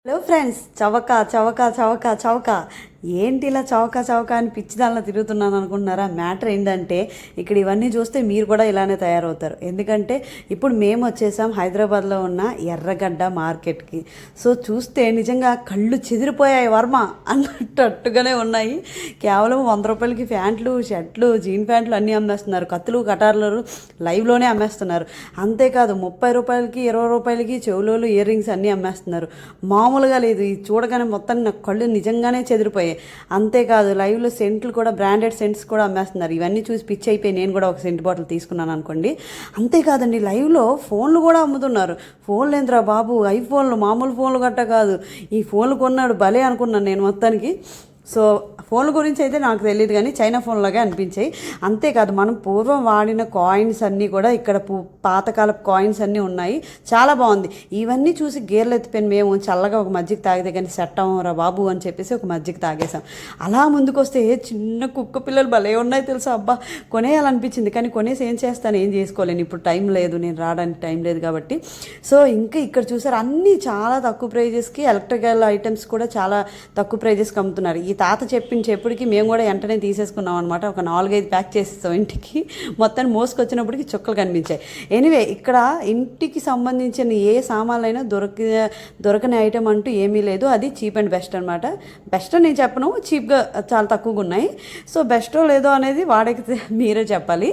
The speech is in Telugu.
హలో ఫ్రెండ్స్, చవక చవక చవక చవక ఏంటి ఇలా చవక చవక అని పిచ్చిదానిలో తిరుగుతున్నాను అనుకుంటున్నారా? మ్యాటర్ ఏంటంటే ఇక్కడ ఇవన్నీ చూస్తే మీరు కూడా ఇలానే తయారవుతారు. ఎందుకంటే ఇప్పుడు మేము వచ్చేసాం హైదరాబాద్లో ఉన్న ఎర్రగడ్డ మార్కెట్కి. సో చూస్తే నిజంగా కళ్ళు చెదిరిపోయాయి వర్మ అన్నట్టుగానే ఉన్నాయి. కేవలం 100 రూపాయలకి ప్యాంట్లు, షర్ట్లు, జీన్ ప్యాంట్లు అన్నీ అమ్మేస్తున్నారు. కత్తులు కటార్లు లైవ్లోనే అమ్మేస్తున్నారు. అంతేకాదు 30 రూపాయలకి 20 రూపాయలకి చెవులోలు ఇయర్ రింగ్స్ అన్నీ అమ్మేస్తున్నారు. మామూలుగా లేదు. ఇది చూడగానే మొత్తం నా కళ్ళు నిజంగానే చెదిరిపోయాయి. అంతేకాదు లైవ్లో సెంట్లు కూడా, బ్రాండెడ్ సెంట్స్ కూడా అమ్మేస్తున్నారు. ఇవన్నీ చూసి పిచ్చి అయిపోయి నేను కూడా ఒక సెంట్ బాటిల్ తీసుకున్నాను అనుకోండి. అంతేకాదండి, లైవ్లో ఫోన్లు కూడా అమ్ముతున్నారు. ఫోన్లు ఏంద్రా బాబు, ఐఫోన్లు, మామూలు ఫోన్లు గట్ట కాదు. ఈ ఫోన్లు కొన్నాడు భలే అనుకున్నాను నేను మొత్తానికి. సో ఫోన్ల గురించి అయితే నాకు తెలియదు, కానీ చైనా ఫోన్లాగే అనిపించాయి. అంతేకాదు మనం పూర్వం వాడిన కాయిన్స్ అన్నీ కూడా ఇక్కడ పాతకాలపు కాయిన్స్ అన్నీ ఉన్నాయి. చాలా బాగుంది. ఇవన్నీ చూసి గేర్లు ఎత్తిపోయిన మేము చల్లగా ఒక మజ్జిగ తాగితే కానీ సెట్ అవ్వరా బాబు అని చెప్పేసి ఒక మజ్జిగ తాగేసాం. అలా ముందుకు వస్తే చిన్న కుక్క పిల్లలు భలే ఉన్నాయి తెలుసా. అబ్బా కొనేయాలనిపించింది, కానీ కొనేసి ఏం చేస్తాను, ఏం చేసుకోలేను. ఇప్పుడు టైం లేదు, నేను రావడానికి టైం లేదు కాబట్టి. సో ఇంకా ఇక్కడ చూసారు అన్నీ చాలా తక్కువ ప్రైజెస్కి, ఎలక్ట్రికల్ ఐటమ్స్ కూడా చాలా తక్కువ ప్రైజెస్కి అమ్ముతున్నారు. ఈ తాత చెప్పుడికి మేము కూడా వెంటనే తీసేసుకున్నాం అనమాట. ఒక 4-5 ప్యాక్ చేసేస్తాం ఇంటికి. మొత్తాన్ని మోసుకొచ్చినప్పటికి చుక్కలు కనిపించాయి. ఎనీవే ఇక్కడ ఇంటికి సంబంధించిన ఏ సామాన్లైనా దొరకని ఐటమ్ అంటూ ఏమీ లేదు. అది చీప్ అండ్ బెస్ట్ అనమాట. బెస్ట్ అని నేను చెప్పను, చీప్గా చాలా తక్కువగా ఉన్నాయి. సో బెస్టో లేదో అనేది వాడకి మీరే చెప్పాలి.